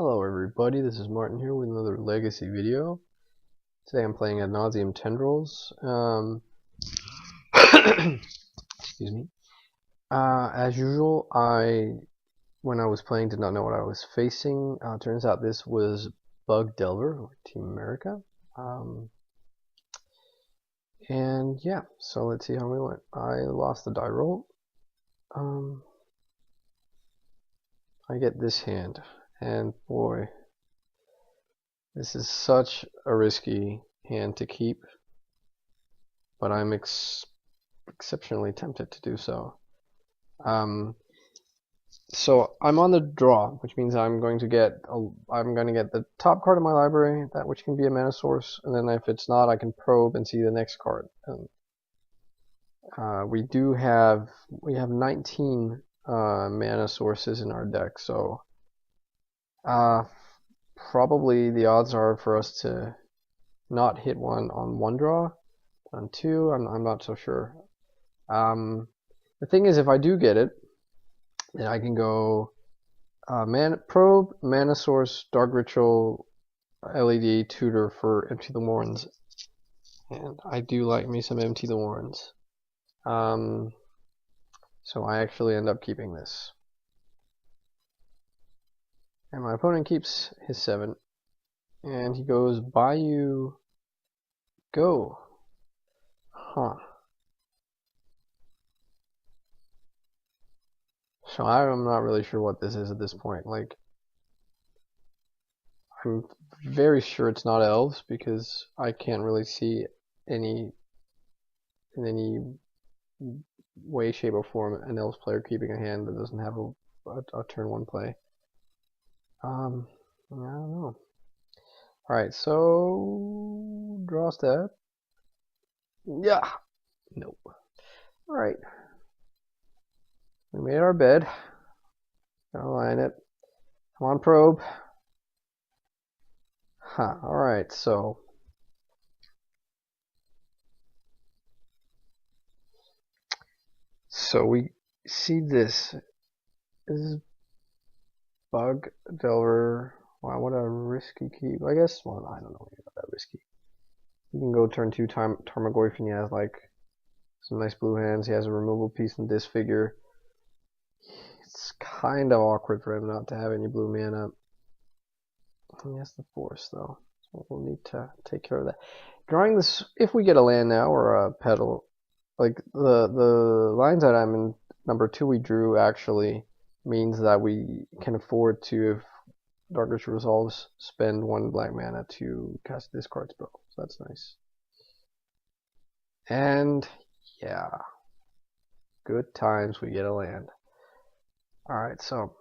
Hello everybody, this is Martin here with another Legacy video. Today I'm playing Ad Nauseam Tendrils. Excuse me. As usual, when I was playing, did not know what I was facing. Turns out this was Bug Delver, or Team America. And yeah, so let's see how we went. I lost the die roll. I get this hand, and boy, this is such a risky hand to keep, but I'm exceptionally tempted to do so. So I'm on the draw, which means I'm going to get the top card of my library, that which can be a mana source, and then if it's not, I can probe and see the next card. And we have 19 mana sources in our deck, so probably the odds are for us to not hit one on one draw. On two, I'm not so sure. The thing is, if I do get it, then I can go Probe, Mana Source, Dark Ritual, LED, Tutor for Empty the Warrens. And I do like me some Empty the Warrens. So I actually end up keeping this. And my opponent keeps his 7. And he goes, Bayou, go. Huh. So I'm not really sure what this is at this point. Like, I'm very sure it's not elves because I can't really see in any way, shape, or form an elves player keeping a hand that doesn't have a turn 1 play. I don't know. Alright, so draw step. Yeah. Nope. Alright. We made our bed. Gotta line it. Come on, probe. Huh, alright, so we see this. This is Bug Delver. Wow, what a risky keep. I guess, well, I don't know, not that risky. You can go turn 2 Tarmogoyf and he has like some nice blue hands. He has a removal piece and disfigure. It's kind of awkward for him not to have any blue mana. He has the force though, so we'll need to take care of that. Drawing this, if we get a land now or a petal, like the lines that I'm in number 2 we drew actually means that we can afford to, if Dark Ritual resolves, spend 1 black mana to cast a discard spell. So that's nice. And yeah, good times, we get a land. Alright, so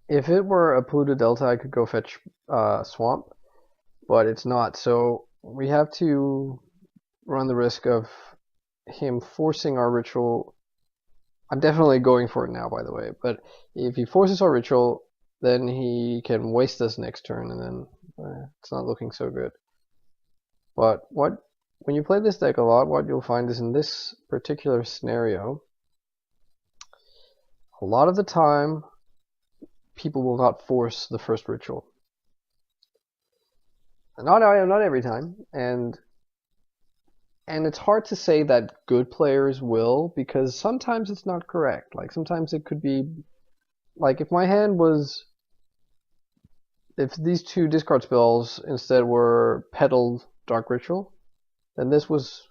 if it were a Polluted Delta, I could go fetch Swamp, but it's not. So we have to run the risk of him forcing our ritual. I'm definitely going for it now, by the way, but if he forces our ritual, then he can waste us next turn, and then it's not looking so good. But when you play this deck a lot, what you'll find is in this particular scenario, a lot of the time, people will not force the first ritual. Not every time, and it's hard to say that good players will, because sometimes it's not correct. Like sometimes it could be, like if my hand was, if these 2 discard spells instead were Petal Dark Ritual, then this was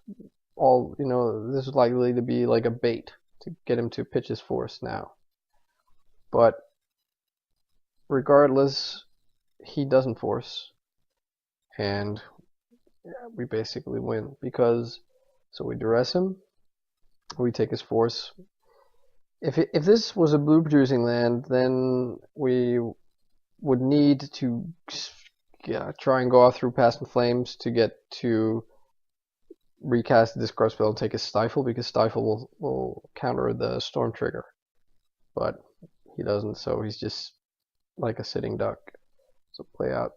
all, this was likely to be like a bait to get him to pitch his force now. But regardless, he doesn't force, and we basically win because, so we duress him, we take his force. If this was a blue producing land, then we would need to try and go off through Past in Flames to get to recast the discard spell and take his Stifle, because Stifle will counter the Storm trigger. But he doesn't, so he's just like a sitting duck. So play out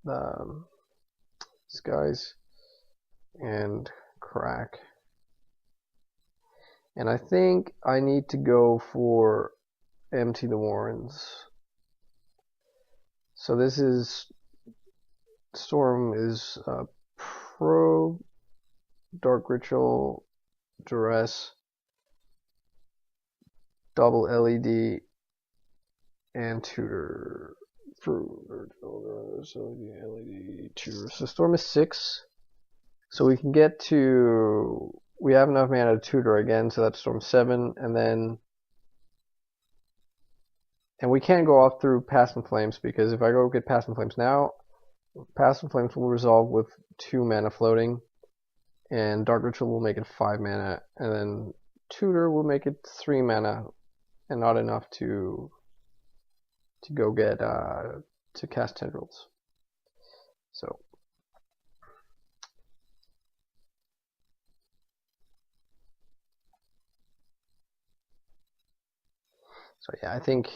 these guys and crack. And I think I need to go for Empty the Warrens. So this is Storm is Probe, Dark Ritual, Duress, double LED, and Tutor. LED, Tutor. So Storm is 6. So we can get to. We have enough mana to Tutor again, so that's Storm 7, and we can't go off through Past in Flames, because if I go get Past in Flames now, Past in Flames will resolve with 2 mana floating, and Dark Ritual will make it 5 mana, and then Tutor will make it 3 mana, and not enough to go get to cast Tendrils. So yeah, I think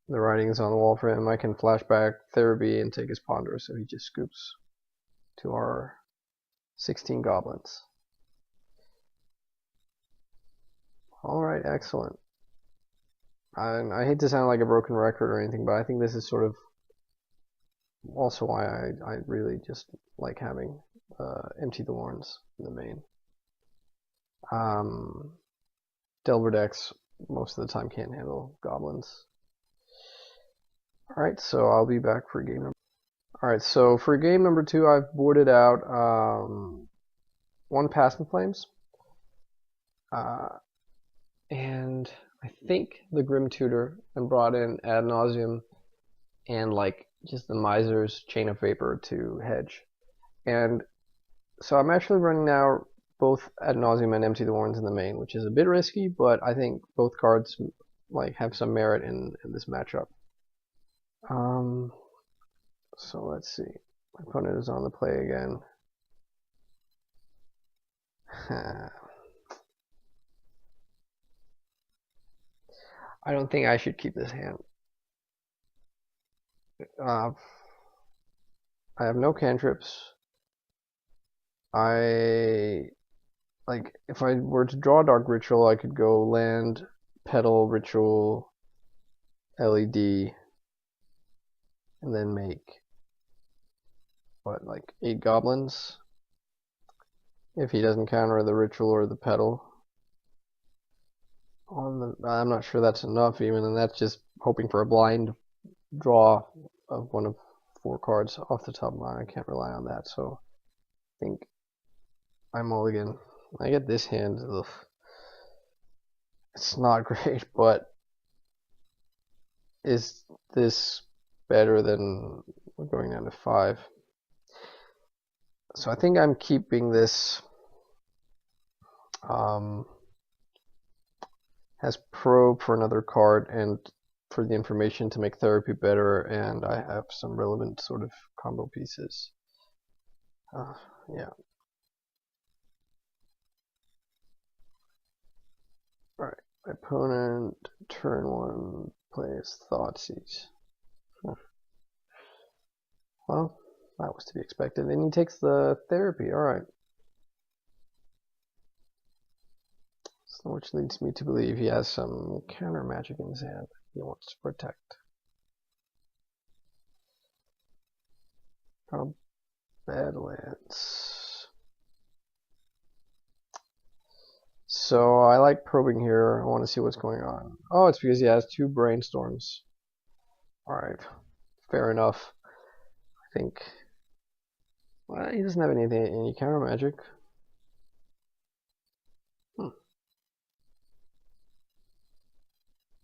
the writing is on the wall for him. I can flashback Therapy and take his Ponder, so he just scoops to our 16 goblins. Alright, excellent. I hate to sound like a broken record or anything, but I think this is sort of also why I really just like having Empty the Warrens in the main. Delver decks most of the time can't handle goblins. Alright, so I'll be back for game number. Alright, so for game number 2, I've boarded out 1 Past in Flames. And I think the Grim Tutor, and brought in Ad Nauseam and like just the Miser's Chain of Vapor to hedge. And so I'm actually running now both Ad Nauseam and Empty the Warrens in the main, which is a bit risky, but I think both cards like have some merit in this matchup. So let's see. My opponent is on the play again. I don't think I should keep this hand. I have no cantrips. If I were to draw Dark Ritual, I could go land, Petal, Ritual, LED, and then make, what, like 8 goblins? If he doesn't counter the Ritual or the Petal. I'm not sure that's enough even, and that's just hoping for a blind draw of one of 4 cards off the top of my mind. I can't rely on that, so I think I mulligan. I get this hand. Ugh. It's not great, but is this better than going down to 5? So I think I'm keeping this. Has Probe for another card and for the information to make Therapy better, and I have some relevant sort of combo pieces. Yeah. Alright, my opponent, turn 1, plays Thoughtseize. Well, that was to be expected. And he takes the Therapy, alright. So which leads me to believe he has some counter magic in his hand he wants to protect. Badlands. So I like probing here. I want to see what's going on. Oh, it's because he has 2 Brainstorms. Alright, fair enough. I think. Well, he doesn't have any counter magic.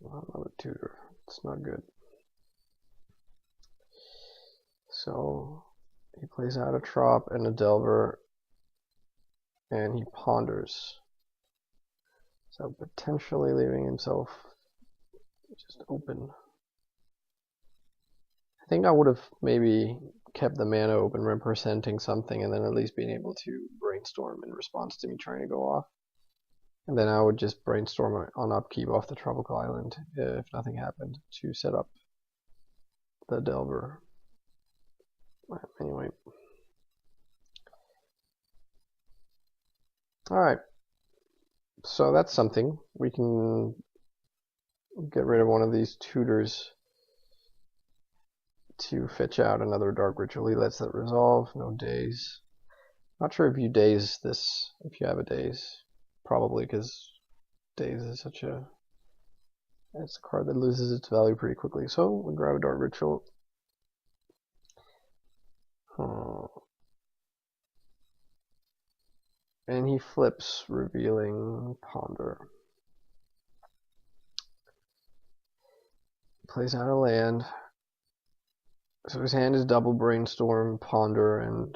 Another Tutor. It's not good. So he plays out a Trop and a Delver, and he ponders. So potentially leaving himself just open. I think I would have maybe kept the mana open, representing something, and then at least being able to brainstorm in response to me trying to go off. And then I would just brainstorm on upkeep off the Tropical Island if nothing happened to set up the Delver. Anyway. Alright. So that's something. We can get rid of one of these tutors. to fetch out another Dark Ritual. He lets that resolve. No daze. Not sure if you daze this, if you have a daze. Probably, because daze is such a... It's a card that loses its value pretty quickly. So we grab a Dark Ritual. And he flips, revealing Ponder. Plays out a land. So his hand is double Brainstorm, Ponder, and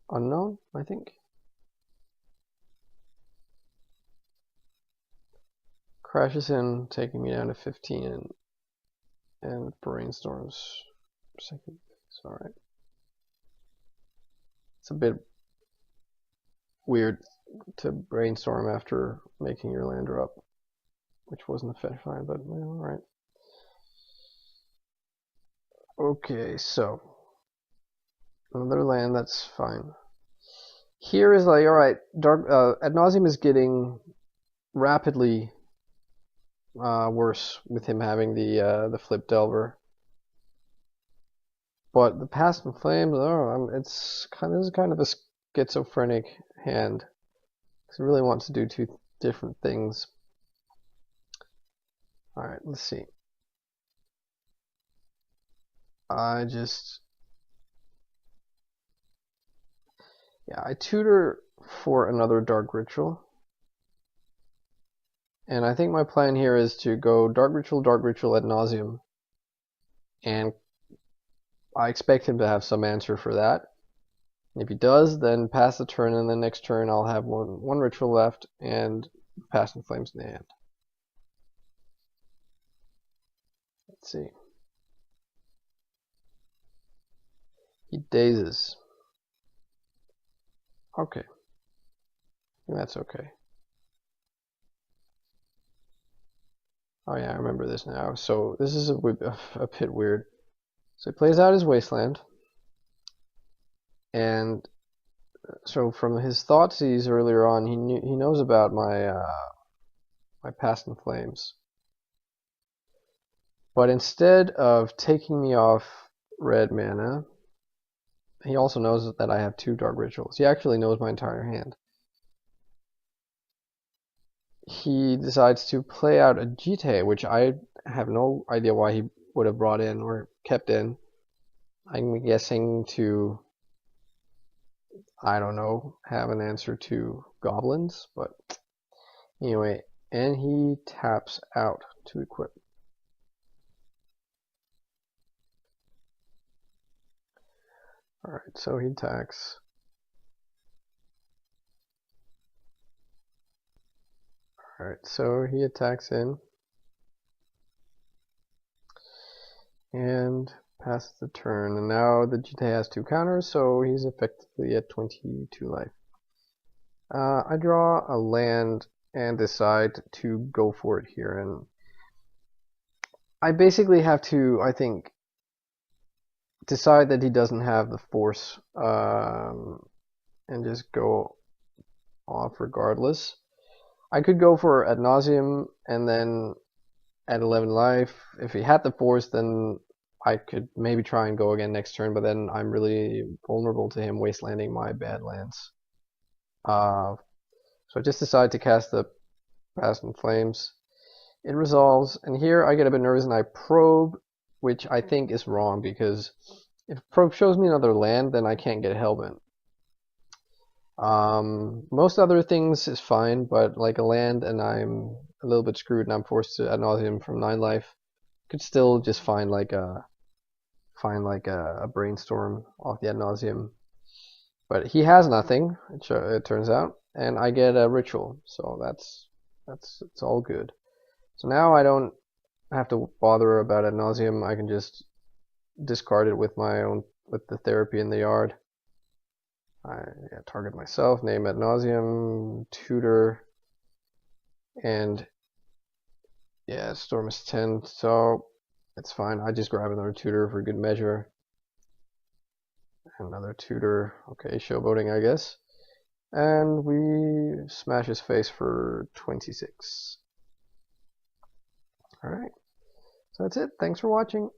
Unknown, I think. Crashes in, taking me down to 15, and Brainstorms second base. Alright. It's a bit weird to Brainstorm after making your land drop, which wasn't a fetch fine, but well, alright. Okay, so another land, that's fine. Here is like, alright, Ad Nauseam is getting rapidly worse with him having the flip Delver. But the Past in Flames, this is kind of a schizophrenic hand. Because it really wants to do two different things. Alright, let's see. I tutor for another Dark Ritual. And I think my plan here is to go Dark Ritual Ad Nauseam. And I expect him to have some answer for that. If he does, then pass the turn, and the next turn I'll have one ritual left and Past in Flames in the hand. Let's see. He dazes. Okay. That's okay. Oh yeah, I remember this now. So this is a bit weird. So he plays out his Wasteland. And so from his Thoughtseize earlier on, he knows about my my Past in Flames. But instead of taking me off red mana, he also knows that I have 2 Dark Rituals. He actually knows my entire hand. He decides to play out a Gitae, which I have no idea why he would have brought in or kept in. I'm guessing to, I don't know, have an answer to goblins, but anyway, and he taps out to equip. Alright, so he attacks. Alright, so he attacks in. And passes the turn. And now the Gitae has 2 counters, so he's effectively at 22 life. I draw a land and decide to go for it here. And I basically have to, I think, decide that he doesn't have the force and just go off regardless. I could go for Ad Nauseam and then at 11 life. If he had the force, then I could maybe try and go again next turn, but then I'm really vulnerable to him wastelanding my Badlands. So I just decide to cast the Past in Flames. It resolves, and here I get a bit nervous and I probe, which I think is wrong, because if probe shows me another land, then I can't get Hellbent. Most other things is fine, but like a land and I'm a little bit screwed and I'm forced to Ad Nauseam from 9 life, could still just find like a Brainstorm off the Ad Nauseam. But he has nothing, it turns out, and I get a ritual, so it's all good. So now I don't have to bother about Ad Nauseam. I can just discard it with the therapy in the yard. I target myself, name Ad Nauseam, tutor, and yeah, Storm is 10, so it's fine. I just grab another tutor for good measure. Another tutor, okay, showboating I guess. And we smash his face for 26. Alright, so that's it. Thanks for watching.